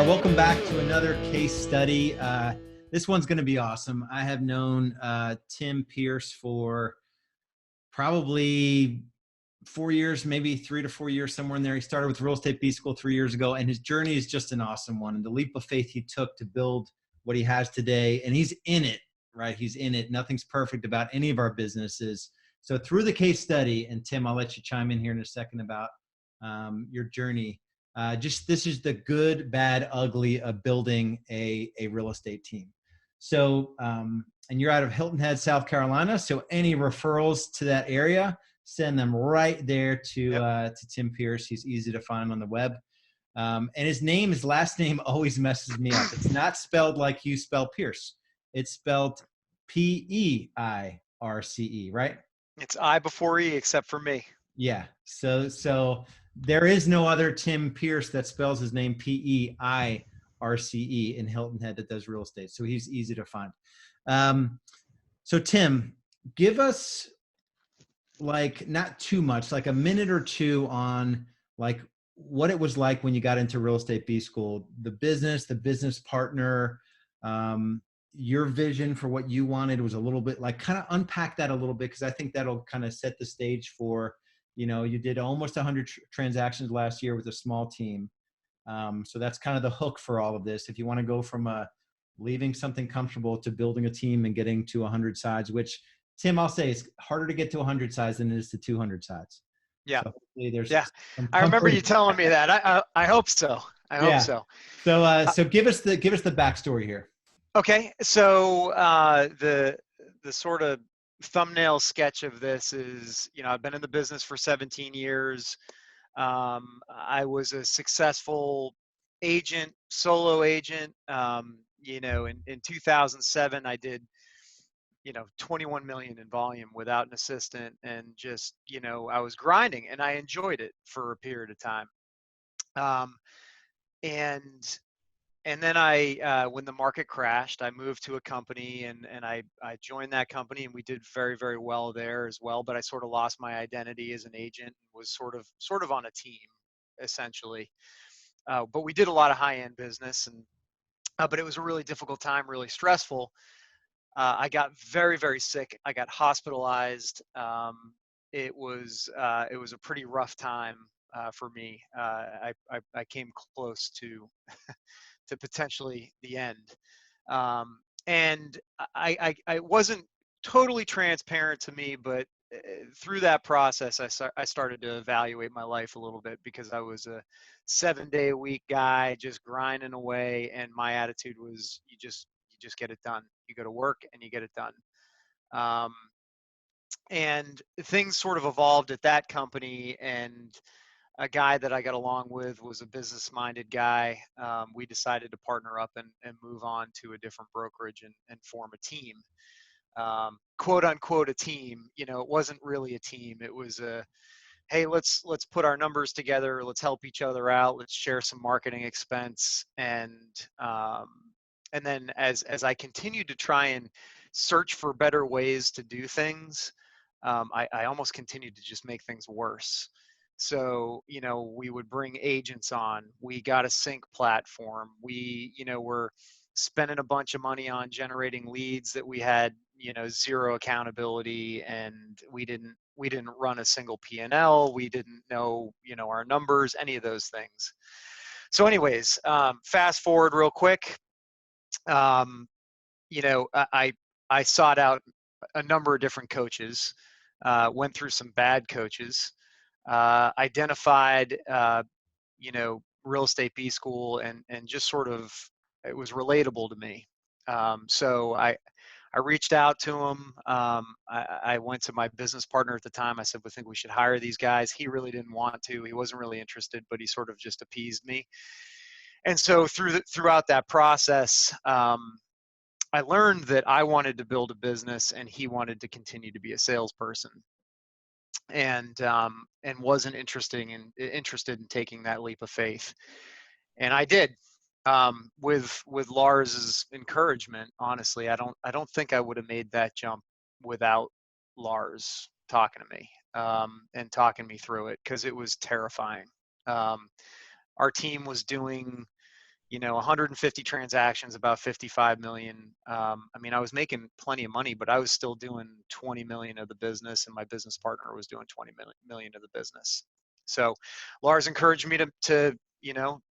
right, welcome back to another case study. This one's going to be awesome. I have known Tim Peirce for probably 4 years, maybe 3 to 4 years, somewhere in there. He started with Real Estate B School 3 years ago, and his journey is just an awesome one. And the leap of faith he took to build what he has today, and he's in it, right? He's in it. Nothing's perfect about any of our businesses. So through the case study, and Tim, I'll let you chime in here in a second about your journey. This is the good, bad, ugly of building a real estate team. So, and you're out of Hilton Head, South Carolina. So any referrals to that area, send them right there to Tim Peirce. He's easy to find on the web. And his last name always messes me up. It's not spelled like you spell Peirce. It's spelled P-E-I-R-C-E, right? It's I before E, except for me. Yeah. So there is no other Tim Peirce that spells his name P-E-I-R-C-E in Hilton Head that does real estate. So he's easy to find. So Tim, give us like not too much, like a minute or two on like what it was like when you got into Real Estate B School, the business partner, your vision for what you wanted was a little bit like kind of unpack that a little bit, because I think that'll kind of set the stage for, you did almost 100 transactions last year with a small team. So that's kind of the hook for all of this. If you want to go from leaving something comfortable to building a team and getting to 100 sides, which Tim, I'll say it's harder to get to 100 sides than it is to 200 sides. Yeah. So there's I remember you telling me that. I hope so. I hope so. So give us the backstory here. Okay. So the sort of thumbnail sketch of this is, I've been in the business for 17 years. I was a successful agent, solo agent. In 2007, I did 21 million in volume without an assistant, and just, I was grinding and I enjoyed it for a period of time. And then when the market crashed, I moved to a company and I joined that company, and we did very, very well there as well. But I sort of lost my identity as an agent, was sort of on a team essentially. But we did a lot of high-end business, but it was a really difficult time, really stressful. I got very, very sick. I got hospitalized. It was a pretty rough time for me. I came close to to potentially the end. And I wasn't totally transparent to me, but through that process, I started to evaluate my life a little bit, because I was a 7-day-a-week guy, just grinding away, and my attitude was you just get it done. You go to work and you get it done. And things sort of evolved at that company, and a guy that I got along with was a business-minded guy. We decided to partner up and move on to a different brokerage and form a team, quote unquote a team. It wasn't really a team. It was hey, let's put our numbers together. Let's help each other out. Let's share some marketing expense. And then as I continued to try and search for better ways to do things, I almost continued to just make things worse. So, we would bring agents on. We got a sync platform. We, were spending a bunch of money on generating leads that we had, zero accountability, and we didn't run a single P&L. We didn't know, our numbers, any of those things. So anyways, fast forward real quick. I sought out a number of different coaches, went through some bad coaches, identified, Real Estate B School, and just sort of, it was relatable to me. So I reached out to him. I went to my business partner at the time. I said, I think we should hire these guys. He really didn't want to. He wasn't really interested, but he sort of just appeased me. And so throughout that process, I learned that I wanted to build a business and he wanted to continue to be a salesperson, and wasn't interested in taking that leap of faith. And I did, with Lars's encouragement. Honestly, I don't think I would have made that jump without Lars talking to me, and talking me through it, because it was terrifying. Our team was doing, 150 transactions, about 55 million. I mean, I was making plenty of money, but I was still doing 20 million of the business, and my business partner was doing 20 million of the business. So Lars encouraged me to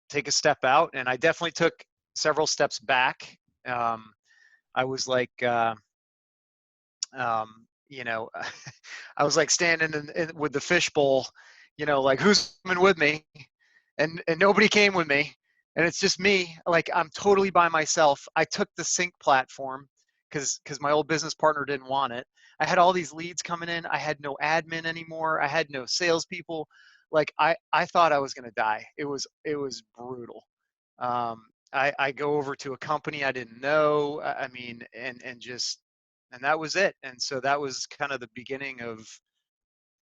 take a step out, and I definitely took several steps back. I was like, I was like standing with the fishbowl, like, who's coming with me? And nobody came with me. And it's just me. Like, I'm totally by myself. I took the sync platform because my old business partner didn't want it. I had all these leads coming in. I had no admin anymore. I had no salespeople. Like, I thought I was going to die. It was brutal. I go over to a company I didn't know. I mean, and that was it. And so that was kind of the beginning of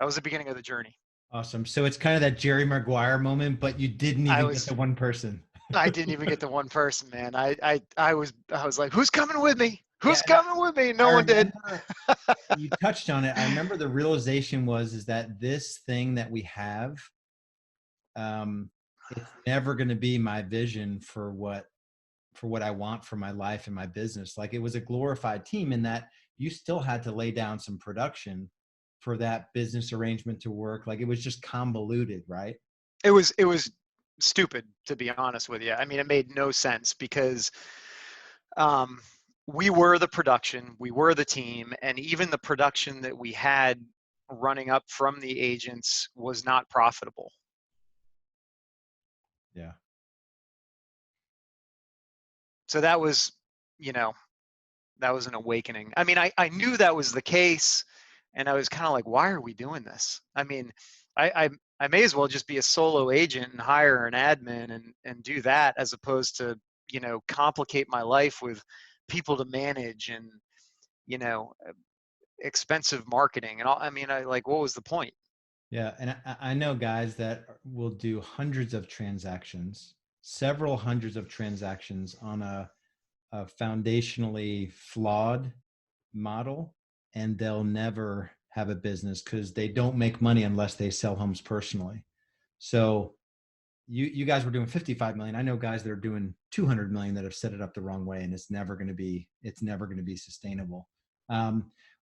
the journey. Awesome. So it's kind of that Jerry Maguire moment, but you didn't I even get was the one person. I didn't even get to one person, man. I was like, who's coming with me? Yeah, Who's and coming with me? I No one did. remember you touched on it. I remember the realization is that this thing that we have, it's never going to be my vision for what I want for my life and my business. Like, it was a glorified team in that you still had to lay down some production for that business arrangement to work. Like, it was just convoluted, right? It was stupid, to be honest with you. I mean, it made no sense because um, we were the production, we were the team, and even the production that we had running up from the agents was not profitable. Yeah. So that was, you know, that was an awakening. I mean, I knew that was the case, and I was kind of like, why are we doing this? I mean, I may as well just be a solo agent and hire an admin and do that, as opposed to, complicate my life with people to manage and, you know, expensive marketing and all. I mean, what was the point? Yeah. And I know guys that will do hundreds of transactions, several hundreds of transactions on a foundationally flawed model, and they'll never have a business because they don't make money unless they sell homes personally. So you guys were doing 55 million. I know guys that are doing 200 million that have set it up the wrong way, and it's never going to be sustainable.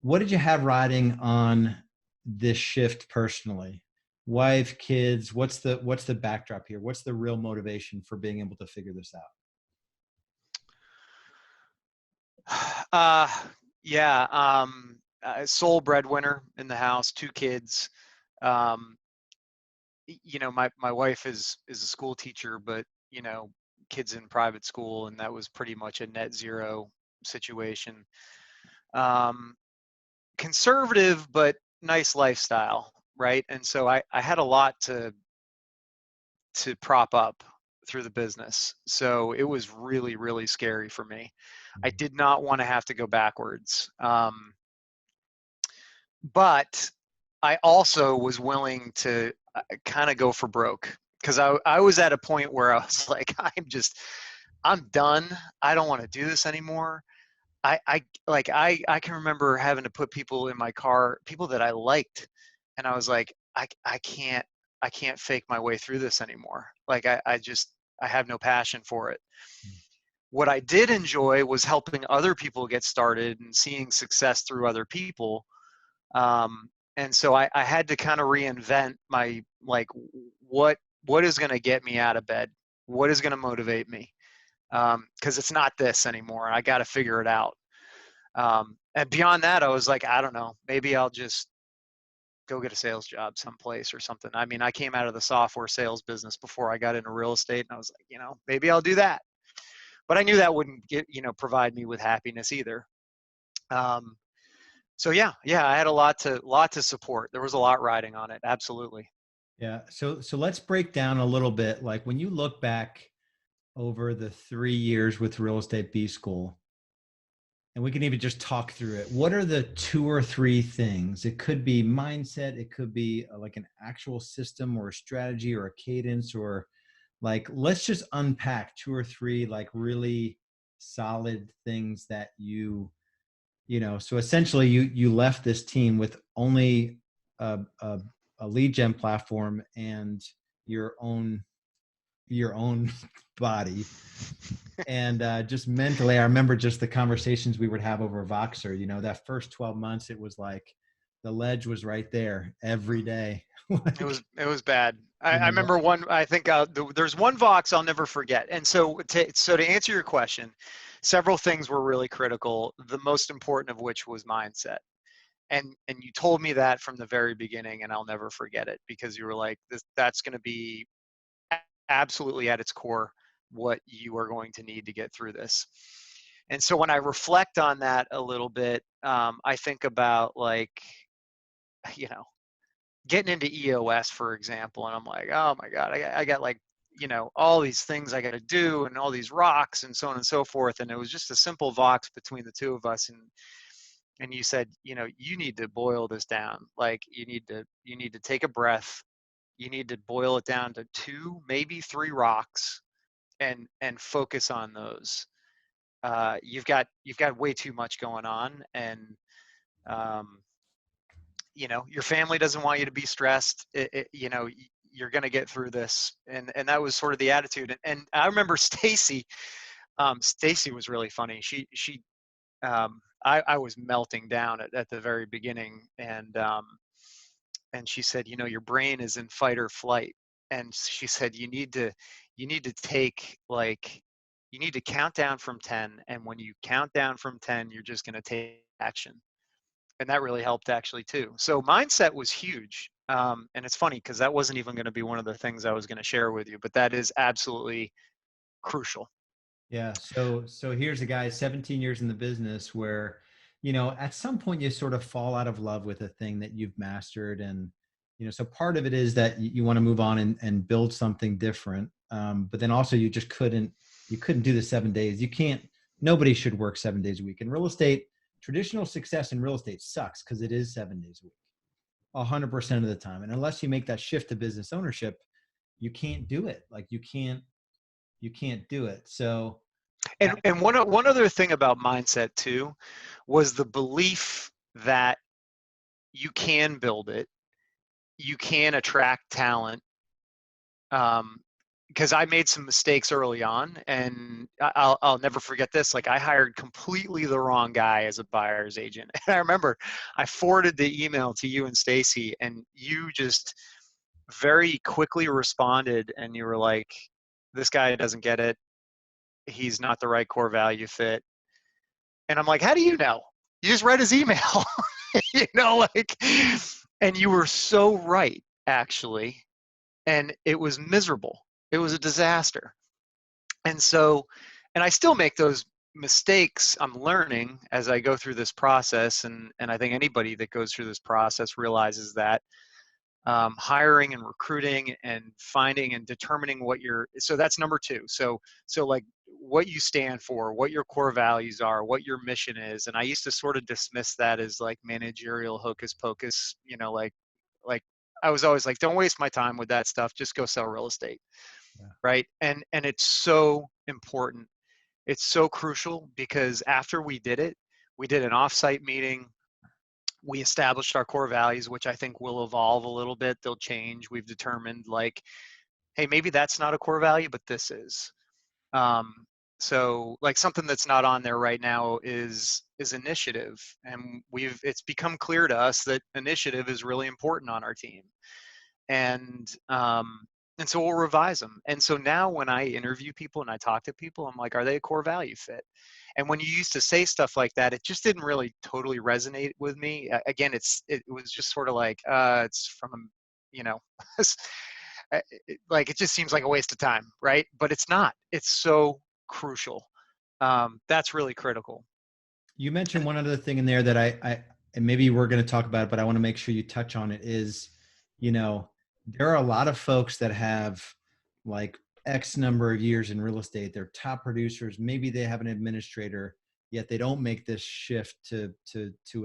What did you have riding on this shift personally? Wife, kids, what's the backdrop here? What's the real motivation for being able to figure this Uh, yeah. Sole breadwinner in the house, two kids. Um, my wife is a school teacher, but kids in private school, and that was pretty much a net zero situation. Um, Conservative, but nice lifestyle, right? And so I had a lot to prop up through the business. So it was really, really scary for me. I out? did not want to have to go backwards. But I also was willing to kind of go for broke, because I was at a point where I was like, I'm done. I don't want to do this anymore. I can remember having to put people in my car, people that I liked, and I was like, I can't fake my way through this anymore. Like, I have no passion for it. What I did enjoy was helping other people get started and seeing success through other people. And so I had to kind of reinvent my, like, what is going to get me out of bed? What is going to motivate me? Because it's not this anymore. I got to figure it out. And beyond that, I was like, I don't know, maybe I'll just go get a sales job someplace or something. I mean, I came out of the software sales business before I got into real estate, and I was like, maybe I'll do that. But I knew that wouldn't provide me with happiness either. Um, so yeah, I had a lot to support. There was a lot riding on it. Absolutely. Yeah. So let's break down a little bit. Like, when you look back over the 3 years with Real Estate B School, and we can even just talk through it. What are the 2 or 3 things? It could be mindset. It could be like an actual system or a strategy or a cadence, or like, let's just unpack 2 or 3 like really solid things that so essentially you left this team with only a lead gen platform and your own your own body. And just mentally, I remember just the conversations we would have over Voxer. You know, that first 12 months, it was like the ledge was right there every day. Like, It was bad. you I know, remember one. I think there's one Vox I'll never forget. And so to answer your question, several things were really critical. The most important of which was mindset. And you told me that from the very beginning, and I'll never forget it because you were like, that's going to be absolutely at its core what you are going to need to get through this. And so when I reflect on that a little bit, I think about like, you know, getting into EOS, for example, and I'm like, oh my God, I got like, all these things I got to do and all these rocks and so on and so forth. And it was just a simple Vox between the two of us. And you said, you need to boil this down. Like you need to take a breath. You need to boil it down to 2, maybe 3 rocks and focus on those. You've got way too much going on, and um, your family doesn't want you to be stressed. You're going to get through this, and that was sort of the attitude. And I remember Stacy. Stacy was really funny. I was melting down at the very beginning, and she said, your brain is in fight or flight, and she said you need to take like you need to count down from 10, and when you count down from 10, you're just going to take action. And that really helped actually too. So mindset was huge. And it's funny because that wasn't even going to be one of the things I was going to share with you, but that is absolutely crucial. yeah. So here's a guy, 17 years in the business where, at some point you sort of fall out of love with a thing that you've mastered. And, so part of it is that you want to move on and build something different. But then also you couldn't do the 7 days. You can't, nobody should work 7 days a week. In real estate, traditional success in real estate sucks because it is 7 days a week, 100% of the time. And unless you make that shift to business ownership, you can't do it. Like you can't do it. So And one other thing about mindset too was the belief that you can build it, you can attract talent. Um, because I made some mistakes early on, and I'll never forget this. Like I hired completely the wrong guy as a buyer's agent. And I remember I forwarded the email to you and Stacy, and you just very quickly responded, and you were like, "This guy doesn't get it. He's not the right core value fit." And I'm like, "How do you know? You just read his email." Like, and you were so right, actually. And it was miserable. It was a disaster. And so, and I still make those mistakes. I'm learning as I go through this process. And I think anybody that goes through this process realizes that hiring and recruiting and finding and determining so that's number 2. So like what you stand for, what your core values are, what your mission is. And I used to sort of dismiss that as like managerial hocus pocus, like I was always like, don't waste my time with that stuff. Just go sell real estate. yeah. Right. And it's so important. It's so crucial because after we did it, we did an offsite meeting. We established our core values, which I think will evolve a little bit. They'll change. We've determined like, hey, maybe that's not a core value, but this is. Um, so like something that's not on there right now is initiative. And it's become clear to us that initiative is really important on our team. And so we'll revise them. And so now when I interview people and I talk to people, I'm like, are they a core value fit? And when you used to say stuff like that, it just didn't really totally resonate with me. Again, it was just sort of like, it's from, you know, like it just seems like a waste of time, right? But it's not. It's so crucial. That's really critical. You mentioned one other thing in there that and maybe we're going to talk about it, but I want to make sure you touch on it is, there are a lot of folks that have like X number of years in real estate. They're top producers. Maybe they have an administrator, yet they don't make this shift to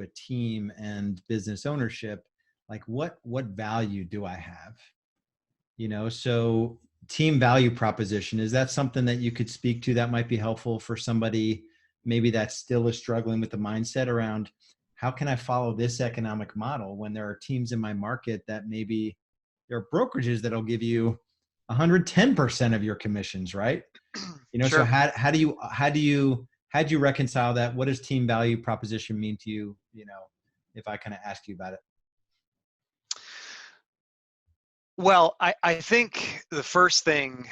a team and business ownership. Like what value do I have? So team value proposition, is that something that you could speak to that might be helpful for somebody maybe that still is struggling with the mindset around how can I follow this economic model when there are teams in my market that maybe there are brokerages that'll give you 110% of your commissions, right? So Sure. how do you reconcile that? What does team value proposition mean to you? If I kind of ask you about it. Well, I think the first thing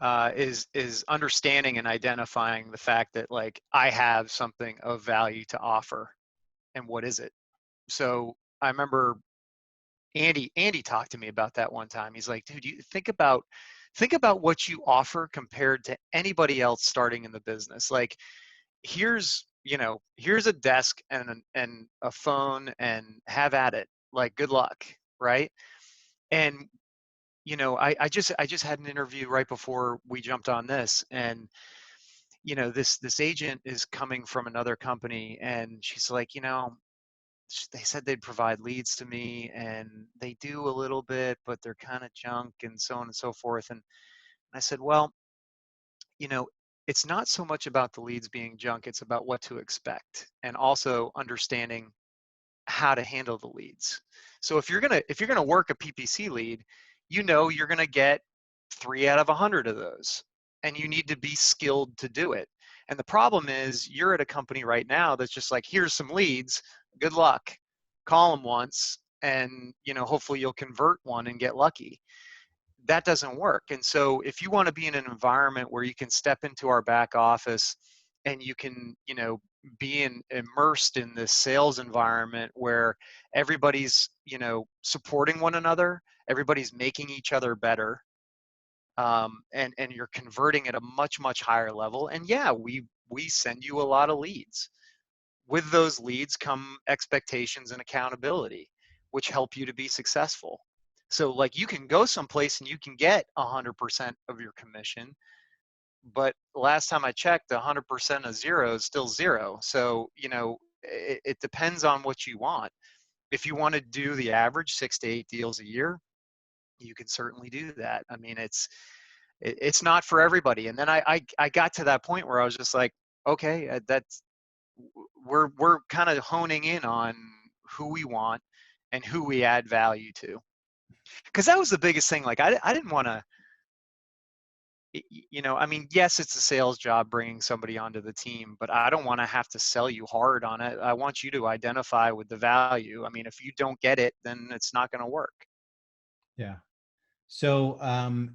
is understanding and identifying the fact that like I have something of value to offer, and what is it? So I remember Andy talked to me about that one time. He's like, dude, you think about what you offer compared to anybody else starting in the business. Like here's a desk and a phone, and have at it. Like good luck, right? And I just had an interview right before we jumped on this, and this agent is coming from another company, and she's like, they said they'd provide leads to me, and they do a little bit, but they're kind of junk, and so on and so forth. And I said, well, you know, it's not so much about the leads being junk, it's about what to expect, and also understanding how to handle the leads. So if you're gonna work a PPC lead, you're gonna get 3 out of 100 of those, and you need to be skilled to do it. And the problem is you're at a company right now that's just like, here's some leads, good luck, call them once, and hopefully you'll convert one and get lucky. That doesn't work. And so if you want to be in an environment where you can step into our back office and you can, be immersed in this sales environment where everybody's, supporting one another, everybody's making each other better, and you're converting at a much, much higher level. And yeah, we send you a lot of leads. With those leads come expectations and accountability, which help you to be successful. So like you can go someplace and you can get 100% of your commission, but last time I checked, 100% of zero is still zero. So, it depends on what you want. If you want to do the average 6 to 8 deals a year, you can certainly do that. I mean, it's not for everybody. And then I got to that point where I was just like, okay, that's we're kind of honing in on who we want and who we add value to, because that was the biggest thing. Like I didn't want to, I mean, yes, it's a sales job bringing somebody onto the team, but I don't want to have to sell you hard on it. I want you to identify with the value. I mean, if you don't get it, then it's not going to work. Yeah. So,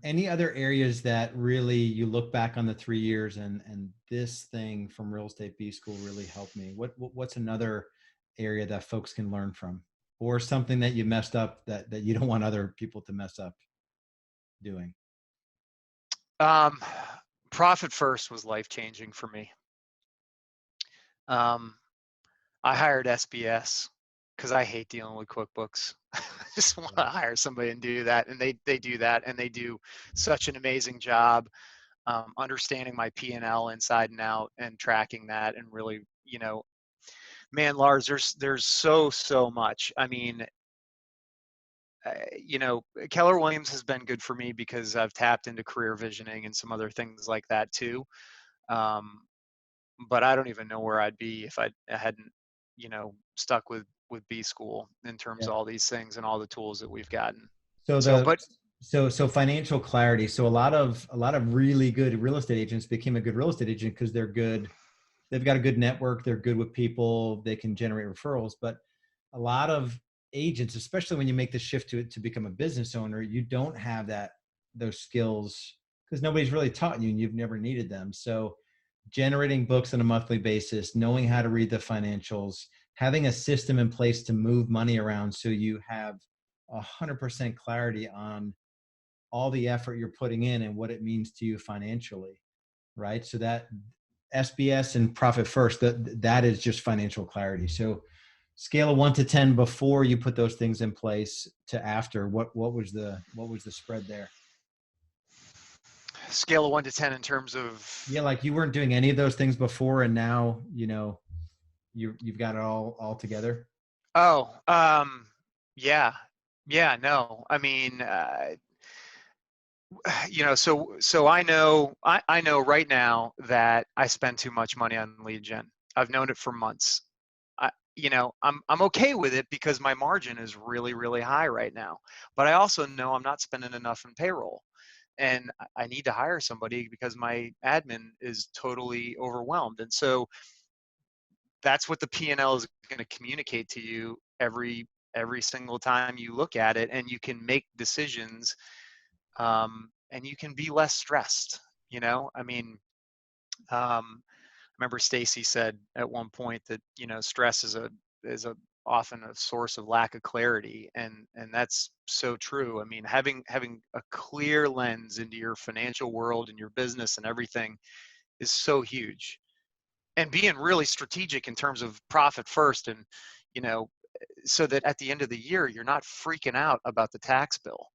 any other areas that really you look back on the 3 years and this thing from real estate B school really helped me? What's another area that folks can learn from, or something that you messed up that you don't want other people to mess up doing? Um, Profit first was life changing for me. Um, I hired SBS because I hate dealing with QuickBooks. I just want to Yeah. hire somebody and do that, and they do that, and they do such an amazing job, understanding my P&L inside and out and tracking that, and really, man, Lars, there's so much. I mean, Keller Williams has been good for me because I've tapped into career visioning and some other things like that too. Um, but I don't even know where I'd be if I hadn't, stuck with B school in terms Yeah. of all these things and all the tools that we've gotten. So So, the but so financial clarity. So a lot of really good real estate agents became a good real estate agent because they're good. They've got a good network. They're good with people. They can generate referrals. But a lot of agents, especially when you make the shift to become a business owner, you don't have those skills because nobody's really taught you and you've never needed them. So generating books on a monthly basis, knowing how to read the financials, having a system in place to move money around so you have 100% clarity on all the effort you're putting in and what it means to you financially, right? So that SBS and profit first, that is just financial clarity. So scale of 1 to 10 before you put those things in place to after, what was the spread there? scale of 1 to 10 in terms Yeah, of, like you weren't doing any of those things before, and now you've got it all together. oh, yeah, yeah, no, I mean, so I know right now that I spend too much money on lead gen. I've known it for months. I'm okay with it because my margin is really, really high right now. But I also know I'm not spending enough in payroll. and I need to hire somebody because my admin is totally overwhelmed. And so that's what the P&L is going to communicate to you every single time you look at it, and you can make decisions, and you can be less stressed. I mean, I remember Stacy said at one point that stress is a often a source of lack of clarity, and that's so true. I mean, having a clear lens into your financial world and your business and everything is so huge, and being really strategic in terms of profit first, and you know so that at the end of the year you're not freaking out about the tax bill.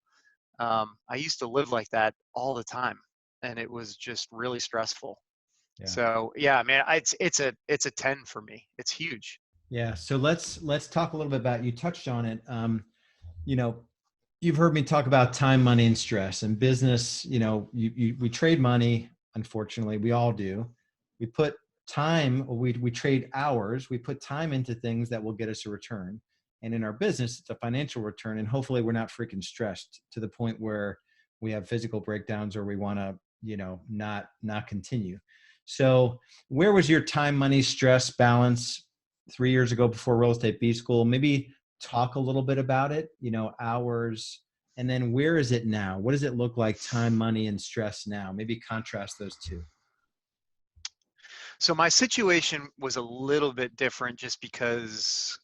I used to live like that all the time, and it was just really stressful. Yeah. So yeah, man, it's a 10 for me. It's huge. Yeah. So let's talk a little bit about, you touched on it. You know, you've heard me talk about time, money, and stress. And business, we trade money. Unfortunately, we all do. We put time, or we trade hours. We put time into things that will get us a return. And in our business, it's a financial return. And hopefully, we're not freaking stressed to the point where we have physical breakdowns, or we want to, not continue. So, where was your time, money, stress balance 3 years ago before real estate B school? Maybe talk a little bit about it, hours, and then where is it now? What does it look like, time, money, and stress now? Maybe contrast those two. So my situation was a little bit different just because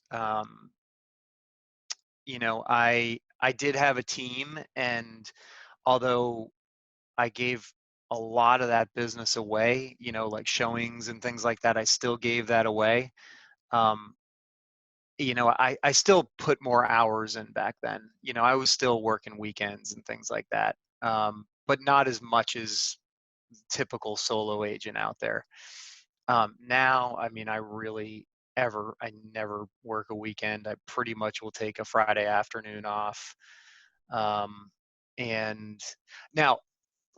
I did have a team, and although I gave a lot of that business away, like showings and things like that, I still gave that away. Um, I still put more hours in back then. I was still working weekends and things like that, but not as much as typical solo agent out there. Now, I mean, I never work a weekend. I pretty much will take a Friday afternoon off. Um, and now,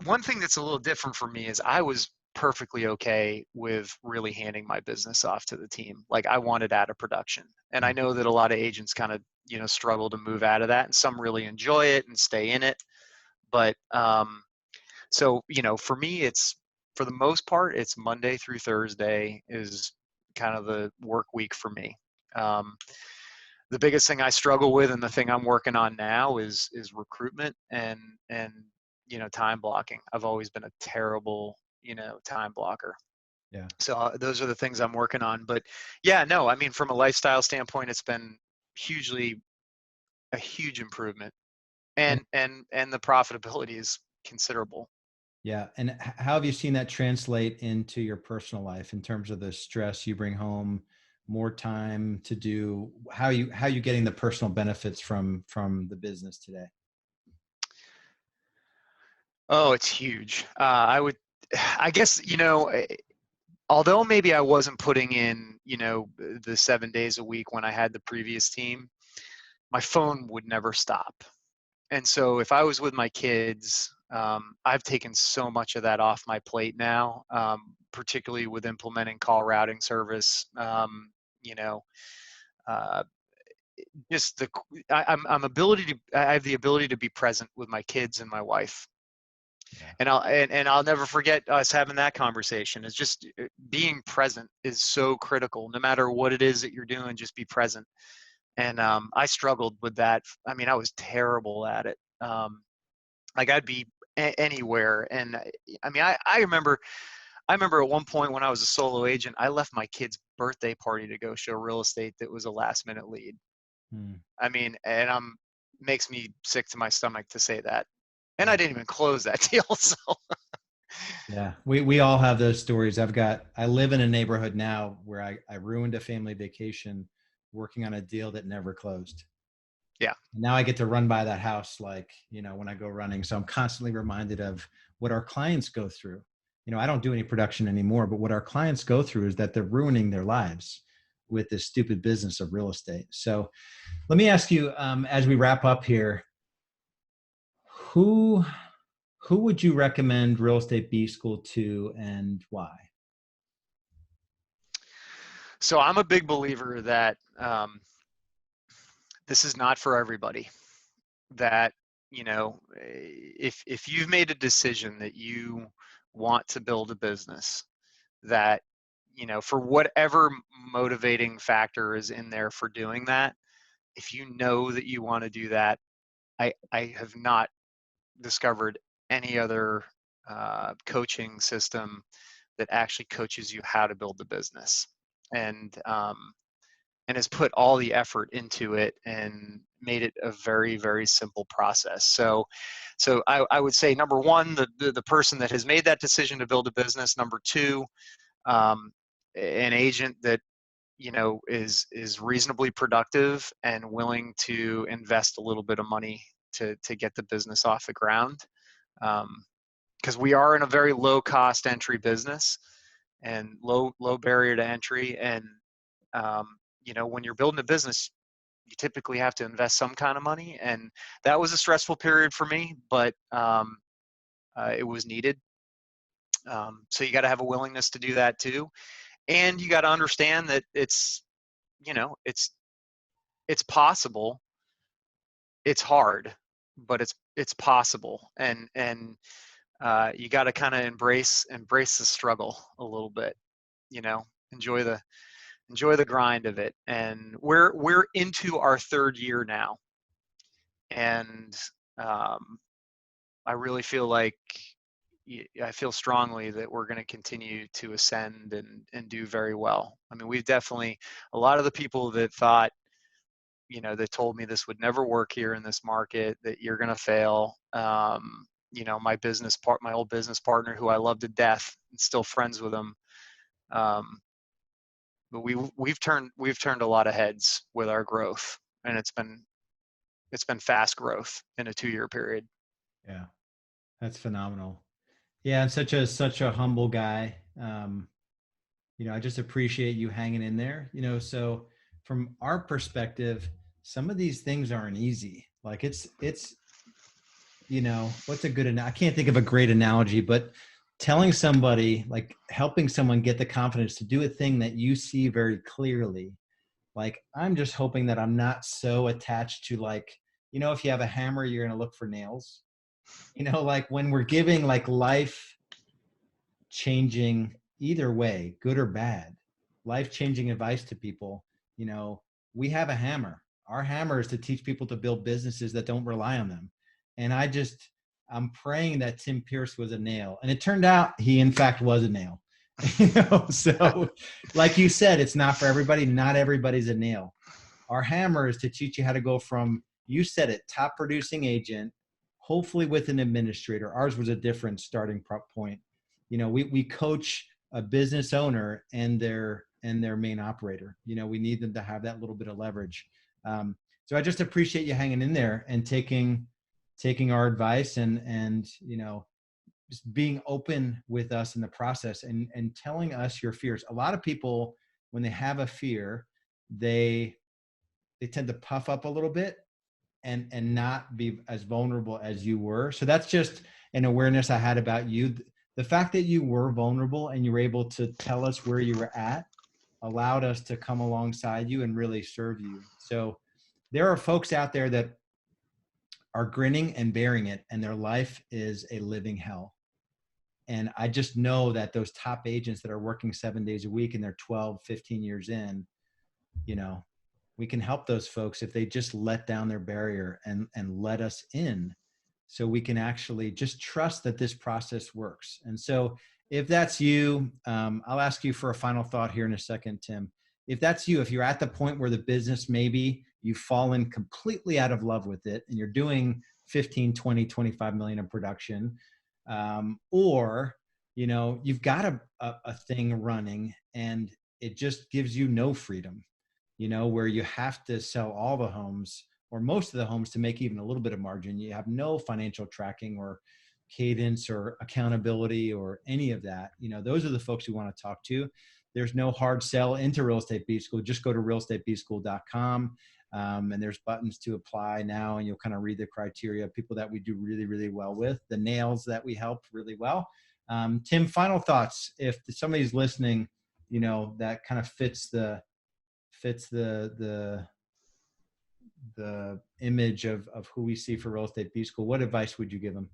one thing that's a little different for me is I was perfectly okay with really handing my business off to the team. Like, I wanted out of production. And I know that a lot of agents kind of, struggle to move out of that, and some really enjoy it and stay in it. But so, for me, for the most part, it's Monday through Thursday is kind of the work week for me. Um, the biggest thing I struggle with, and the thing I'm working on now, is recruitment and time blocking. I've always been a terrible time blocker. Yeah. So those are the things I'm working on. But yeah, no, I mean, from a lifestyle standpoint, it's been hugely a huge improvement, And and the profitability is considerable. yeah. And how have you seen that translate into your personal life in terms of the stress you bring home, more time to do, how you getting the personal benefits from the business today? Oh, it's huge. I guess, although maybe I wasn't putting in, the 7 days a week when I had the previous team, my phone would never stop. And so if I was with my kids, I've taken so much of that off my plate now, particularly with implementing call routing service. You know, uh, just I have the ability to be present with my kids and my wife. Yeah. And I'll never forget us having that conversation. It's just being present is so critical. No matter what it is that you're doing, just be present. And I struggled with that. I mean, I was terrible at it. Like, I'd be anywhere, and I mean, I remember at one point when I was a solo agent, I left my kid's birthday party to go show real estate that was a last minute lead. Hmm. I mean, and makes me sick to my stomach to say that. And I Yeah. didn't even close that deal. So Yeah, we all have those stories. I live in a neighborhood now where I ruined a family vacation working on a deal that never closed. yeah. Now I get to run by that house, like, when I go running. So I'm constantly reminded of what our clients go through. I don't do any production anymore, but what our clients go through is that they're ruining their lives with this stupid business of real estate. So let me ask you, as we wrap up here, who who would you recommend real estate B school to, and why? So I'm a big believer that this is not for everybody. That if you've made a decision that you want to build a business that, for whatever motivating factor is in there for doing that, if you know that you want to do that, I have not discovered any other coaching system that actually coaches you how to build the business, and has put all the effort into it and made it a very, very simple process. So I would say, number one, the person that has made that decision to build a business. Number two, an agent that is reasonably productive and willing to invest a little bit of money to get the business off the ground. Because we are in a very low cost entry business and low barrier to entry. And when you're building a business, you typically have to invest some kind of money, and that was a stressful period for me, but it was needed. So you got to have a willingness to do that too, and you got to understand that it's possible. It's hard, but it's possible, and you got to kind of embrace the struggle a little bit. Enjoy the grind of it. And we're into our third year now, and I really feel like I feel strongly that we're going to continue to ascend and do very well. I mean, we've definitely, a lot of the people that thought, that told me this would never work here in this market, that you're going to fail. My old business partner, who I love to death, and still friends with him. But we've turned a lot of heads with our growth, and it's been fast growth in a 2-year period. Yeah, that's phenomenal. Yeah, and such a humble guy. I just appreciate you hanging in there. So from our perspective, some of these things aren't easy. Like it's what's a good, I can't think of a great analogy, but telling somebody, like helping someone get the confidence to do a thing that you see very clearly. Like, I'm just hoping that I'm not so attached to, like, if you have a hammer, you're going to look for nails, like when we're giving like life changing, either way, good or bad, life changing advice to people, we have a hammer. Our hammer is to teach people to build businesses that don't rely on them. And I'm praying that Tim Peirce was a nail. And it turned out he, in fact, was a nail. So like you said, it's not for everybody. Not everybody's a nail. Our hammer is to teach you how to go from, you said it, top producing agent, hopefully with an administrator. Ours was a different starting point. We coach a business owner and their main operator. We need them to have that little bit of leverage. So I just appreciate you hanging in there and taking our advice and just being open with us in the process and telling us your fears. A lot of people, when they have a fear, they tend to puff up a little bit and not be as vulnerable as you were. So that's just an awareness I had about you. The fact that you were vulnerable and you were able to tell us where you were at allowed us to come alongside you and really serve you. So there are folks out there that are grinning and bearing it, and their life is a living hell. And I just know that those top agents that are working 7 days a week and they're 12, 15 years in, we can help those folks if they just let down their barrier and let us in, so we can actually just trust that this process works. And so if that's you, I'll ask you for a final thought here in a second, Tim. If that's you, if you're at the point where the business, maybe you've fallen completely out of love with it and you're doing 15, 20, 25 million in production, or, you've got a thing running and it just gives you no freedom, where you have to sell all the homes or most of the homes to make even a little bit of margin. You have no financial tracking or cadence or accountability or any of that. Those are the folks we want to talk to. There's no hard sell into Real Estate B School. Just go to realestatebschool.com. And there's buttons to apply now, and you'll kind of read the criteria, people that we do really, really well with, the nails that we help really well. Tim, final thoughts. If somebody's listening, that kind of fits the the image of who we see for Real Estate B School, what advice would you give them?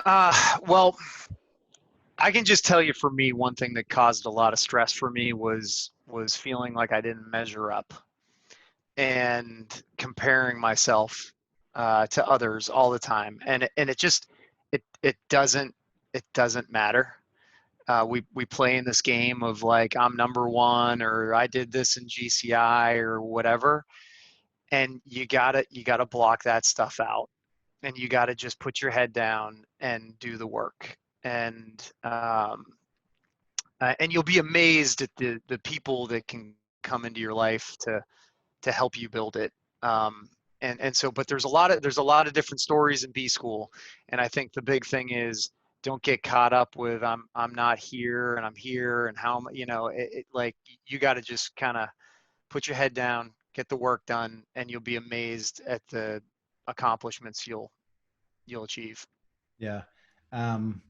Well, I can just tell you for me, one thing that caused a lot of stress for me was feeling like I didn't measure up and comparing myself to others all the time, and it just it doesn't matter. We play in this game of like I'm number one or I did this in GCI or whatever, and you gotta block that stuff out, and you gotta just put your head down and do the work, and you'll be amazed at the people that can come into your life to help you build it. But there's a lot of different stories in B school, and I think the big thing is don't get caught up with I'm not here and I'm here and how like you got to just kind of put your head down, get the work done, and you'll be amazed at the accomplishments you'll achieve. Yeah. Um,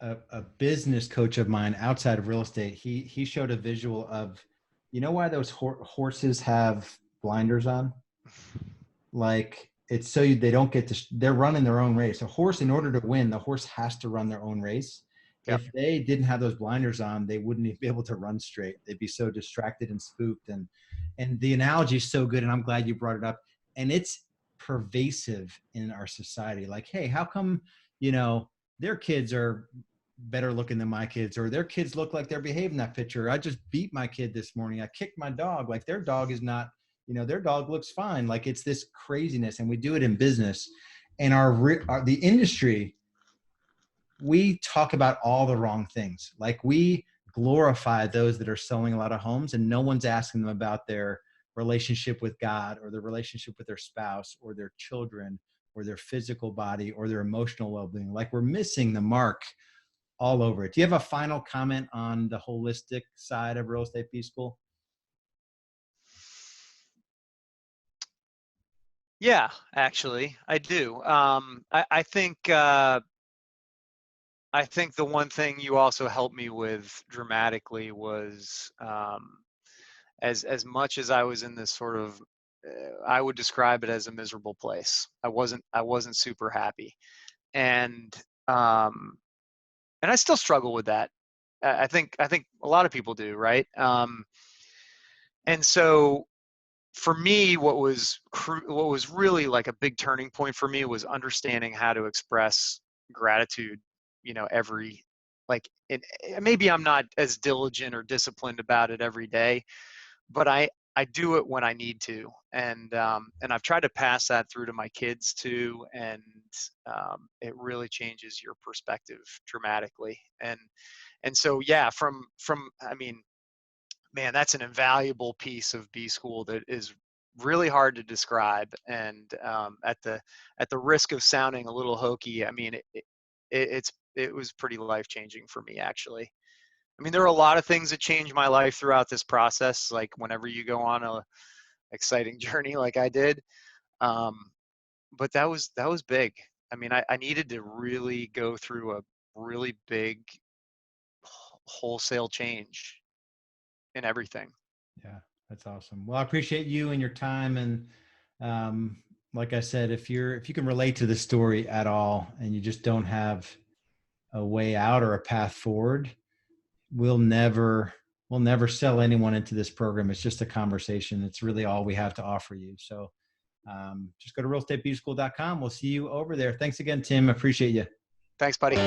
a business coach of mine outside of real estate, he showed a visual of, you know why those horses have blinders on? Like it's so they don't get to, they're running their own race. A horse, in order to win, the horse has to run their own race. Yep. If they didn't have those blinders on, they wouldn't be able to run straight. They'd be so distracted and spooked. And the analogy is so good. And I'm glad you brought it up. And it's pervasive in our society. Like, hey, how come, their kids are better looking than my kids, or their kids look like they're behaving that picture. I just beat my kid this morning. I kicked my dog. Like their dog is not, their dog looks fine. Like it's this craziness, and we do it in business. And the industry, we talk about all the wrong things. Like we glorify those that are selling a lot of homes, and no one's asking them about their relationship with God or their relationship with their spouse or their children or their physical body or their emotional well-being. Like we're missing the mark all over it. Do you have a final comment on the holistic side of Real Estate B School? Yeah, actually, I do. I think the one thing you also helped me with dramatically was as much as I was in this sort of I would describe it as a miserable place. I wasn't super happy, and um, and I still struggle with that. I think a lot of people do, right? And so for me, what was really like a big turning point for me was understanding how to express gratitude. Every maybe I'm not as diligent or disciplined about it every day, but I do it when I need to, and I've tried to pass that through to my kids too, and it really changes your perspective dramatically. And so yeah, from I mean, man, that's an invaluable piece of B school that is really hard to describe. And at the risk of sounding a little hokey, I mean, it was pretty life changing for me actually. I mean, there are a lot of things that changed my life throughout this process. Like whenever you go on a exciting journey like I did, um, but that was big. I mean, I needed to really go through a really big wholesale change in everything. Yeah, that's awesome. Well, I appreciate you and your time. And like I said, if you can relate to the story at all and you just don't have a way out or a path forward, we'll never sell anyone into this program. It's just a conversation. It's really all we have to offer you. So just go to realestatebschool.com. We'll see you over there. Thanks again, Tim. Appreciate you. Thanks, buddy.